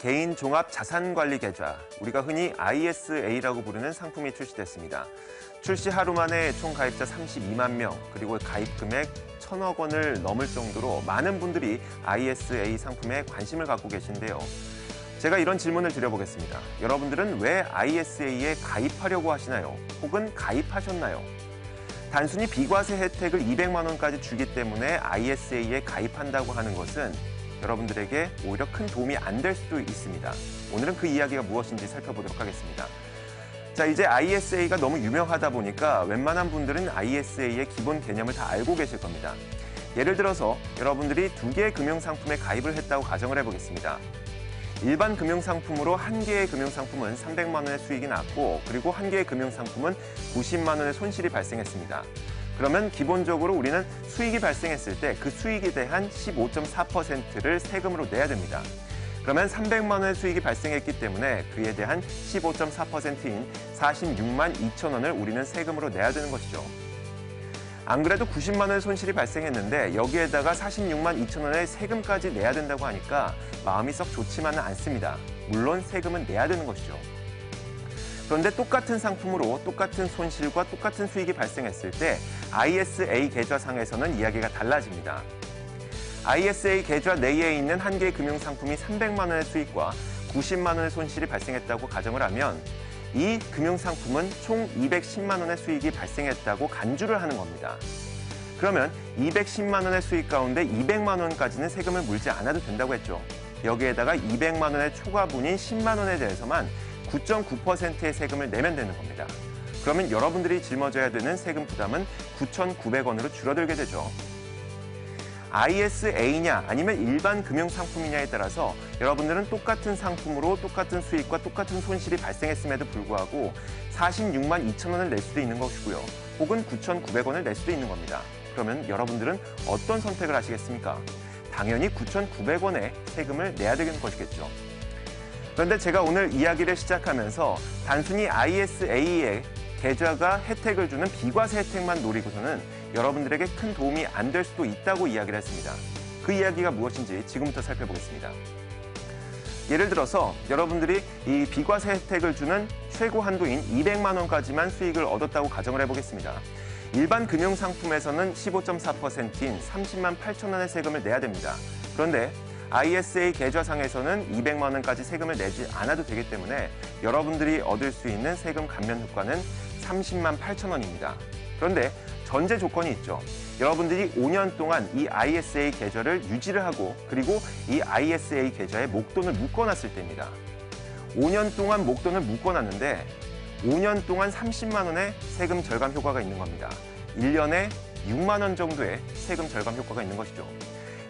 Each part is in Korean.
개인 종합 자산관리 계좌, 우리가 흔히 ISA라고 부르는 상품이 출시됐습니다. 출시 하루 만에 총 가입자 32만 명, 그리고 가입 금액 1,000억 원을 넘을 정도로 많은 분들이 ISA 상품에 관심을 갖고 계신데요. 제가 이런 질문을 드려보겠습니다. 여러분들은 왜 ISA에 가입하려고 하시나요? 혹은 가입하셨나요? 단순히 비과세 혜택을 200만 원까지 주기 때문에 ISA에 가입한다고 하는 것은 여러분들에게 오히려 큰 도움이 안 될 수도 있습니다. 오늘은 그 이야기가 무엇인지 살펴보도록 하겠습니다. 자, 이제 ISA가 너무 유명하다 보니까 웬만한 분들은 ISA의 기본 개념을 다 알고 계실 겁니다. 예를 들어서 여러분들이 2개의 금융상품에 가입을 했다고 가정을 해보겠습니다. 일반 금융상품으로 1개의 금융상품은 300만 원의 수익이 났고, 그리고 1개의 금융상품은 90만 원의 손실이 발생했습니다. 그러면 기본적으로 우리는 수익이 발생했을 때 그 수익에 대한 15.4%를 세금으로 내야 됩니다. 그러면 300만 원의 수익이 발생했기 때문에 그에 대한 15.4%인 46만 2천 원을 우리는 세금으로 내야 되는 것이죠. 안 그래도 90만 원의 손실이 발생했는데 여기에다가 46만 2천 원의 세금까지 내야 된다고 하니까 마음이 썩 좋지만은 않습니다. 물론 세금은 내야 되는 것이죠. 그런데 똑같은 상품으로 똑같은 손실과 똑같은 수익이 발생했을 때 ISA 계좌상에서는 이야기가 달라집니다. ISA 계좌 내에 있는 1개의 금융상품이 300만 원의 수익과 90만 원의 손실이 발생했다고 가정을 하면 이 금융상품은 총 210만 원의 수익이 발생했다고 간주를 하는 겁니다. 그러면 210만 원의 수익 가운데 200만 원까지는 세금을 물지 않아도 된다고 했죠. 여기에다가 200만 원의 초과분인 10만 원에 대해서만 9.9%의 세금을 내면 되는 겁니다. 그러면 여러분들이 짊어져야 되는 세금 부담은 9,900원으로 줄어들게 되죠. ISA냐 아니면 일반 금융상품이냐에 따라서 여러분들은 똑같은 상품으로 똑같은 수익과 똑같은 손실이 발생했음에도 불구하고 46만 2천 원을 낼 수도 있는 것이고요. 혹은 9,900원을 낼 수도 있는 겁니다. 그러면 여러분들은 어떤 선택을 하시겠습니까? 당연히 9,900원의 세금을 내야 되는 것이겠죠. 그런데 제가 오늘 이야기를 시작하면서 단순히 ISA의 계좌가 혜택을 주는 비과세 혜택만 노리고서는 여러분들에게 큰 도움이 안 될 수도 있다고 이야기를 했습니다. 그 이야기가 무엇인지 지금부터 살펴보겠습니다. 예를 들어서 여러분들이 이 비과세 혜택을 주는 최고 한도인 200만 원까지만 수익을 얻었다고 가정을 해보겠습니다. 일반 금융상품에서는 15.4%인 30만 8천 원의 세금을 내야 됩니다. 그런데 ISA 계좌상에서는 200만 원까지 세금을 내지 않아도 되기 때문에 여러분들이 얻을 수 있는 세금 감면 효과는 30만 8천 원입니다. 그런데 전제 조건이 있죠. 여러분들이 5년 동안 이 ISA 계좌를 유지를 하고 그리고 이 ISA 계좌에 목돈을 묶어놨을 때입니다. 5년 동안 목돈을 묶어놨는데 5년 동안 30만 원의 세금 절감 효과가 있는 겁니다. 1년에 6만 원 정도의 세금 절감 효과가 있는 것이죠.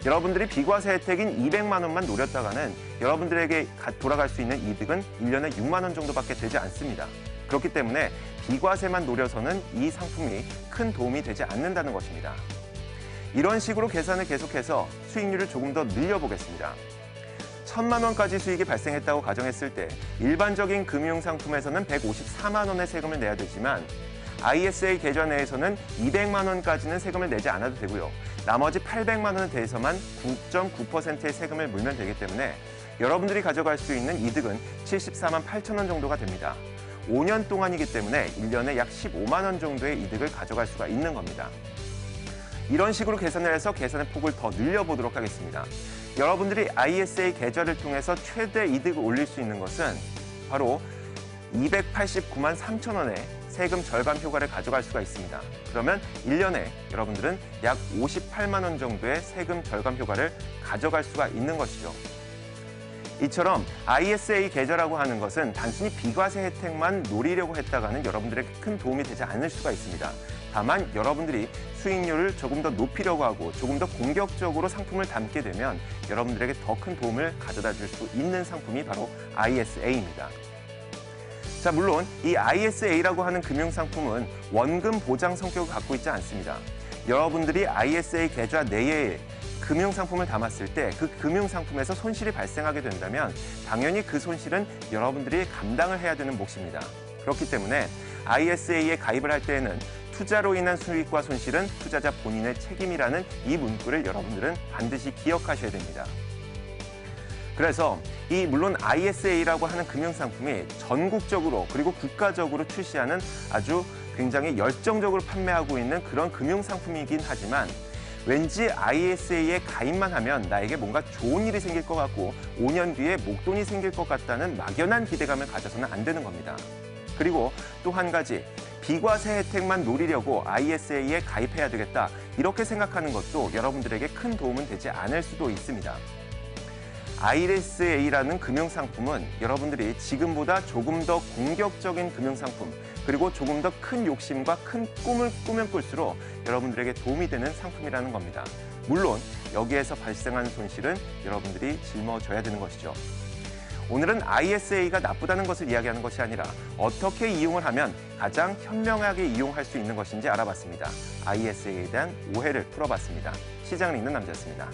여러분들이 비과세 혜택인 200만 원만 노렸다가는 여러분들에게 돌아갈 수 있는 이득은 1년에 6만 원 정도밖에 되지 않습니다. 그렇기 때문에 비과세만 노려서는 이 상품이 큰 도움이 되지 않는다는 것입니다. 이런 식으로 계산을 계속해서 수익률을 조금 더 늘려보겠습니다. 1,000만 원까지 수익이 발생했다고 가정했을 때 일반적인 금융상품에서는 154만 원의 세금을 내야 되지만 ISA 계좌 내에서는 200만 원까지는 세금을 내지 않아도 되고요. 나머지 800만 원에 대해서만 9.9%의 세금을 물면 되기 때문에 여러분들이 가져갈 수 있는 이득은 74만 8천 원 정도가 됩니다. 5년 동안이기 때문에 1년에 약 15만 원 정도의 이득을 가져갈 수가 있는 겁니다. 이런 식으로 계산을 해서 계산의 폭을 더 늘려보도록 하겠습니다. 여러분들이 ISA 계좌를 통해서 최대 이득을 올릴 수 있는 것은 바로 289만 3천 원의 세금 절감 효과를 가져갈 수가 있습니다. 그러면 1년에 여러분들은 약 58만 원 정도의 세금 절감 효과를 가져갈 수가 있는 것이죠. 이처럼 ISA 계좌라고 하는 것은 단순히 비과세 혜택만 노리려고 했다가는 여러분들에게 큰 도움이 되지 않을 수가 있습니다. 다만 여러분들이 수익률을 조금 더 높이려고 하고 조금 더 공격적으로 상품을 담게 되면 여러분들에게 더 큰 도움을 가져다 줄 수 있는 상품이 바로 ISA입니다. 자, 물론 이 ISA라고 하는 금융상품은 원금 보장 성격을 갖고 있지 않습니다. 여러분들이 ISA 계좌 내에 금융상품을 담았을 때 그 금융상품에서 손실이 발생하게 된다면 당연히 그 손실은 여러분들이 감당을 해야 되는 몫입니다. 그렇기 때문에 ISA에 가입을 할 때에는 투자로 인한 수익과 손실은 투자자 본인의 책임이라는 이 문구를 여러분들은 반드시 기억하셔야 됩니다. 그래서 물론 ISA라고 하는 금융상품이 전국적으로 그리고 국가적으로 출시하는 아주 굉장히 열정적으로 판매하고 있는 그런 금융상품이긴 하지만 왠지 ISA에 가입만 하면 나에게 뭔가 좋은 일이 생길 것 같고 5년 뒤에 목돈이 생길 것 같다는 막연한 기대감을 가져서는 안 되는 겁니다. 그리고 또 한 가지, 비과세 혜택만 노리려고 ISA에 가입해야 되겠다 이렇게 생각하는 것도 여러분들에게 큰 도움은 되지 않을 수도 있습니다. ISA라는 금융상품은 여러분들이 지금보다 조금 더 공격적인 금융상품 그리고 조금 더 큰 욕심과 큰 꿈을 꾸면 꿀수록 여러분들에게 도움이 되는 상품이라는 겁니다. 물론 여기에서 발생하는 손실은 여러분들이 짊어져야 되는 것이죠. 오늘은 ISA가 나쁘다는 것을 이야기하는 것이 아니라 어떻게 이용을 하면 가장 현명하게 이용할 수 있는 것인지 알아봤습니다. ISA에 대한 오해를 풀어봤습니다. 시장을 읽는 남자였습니다.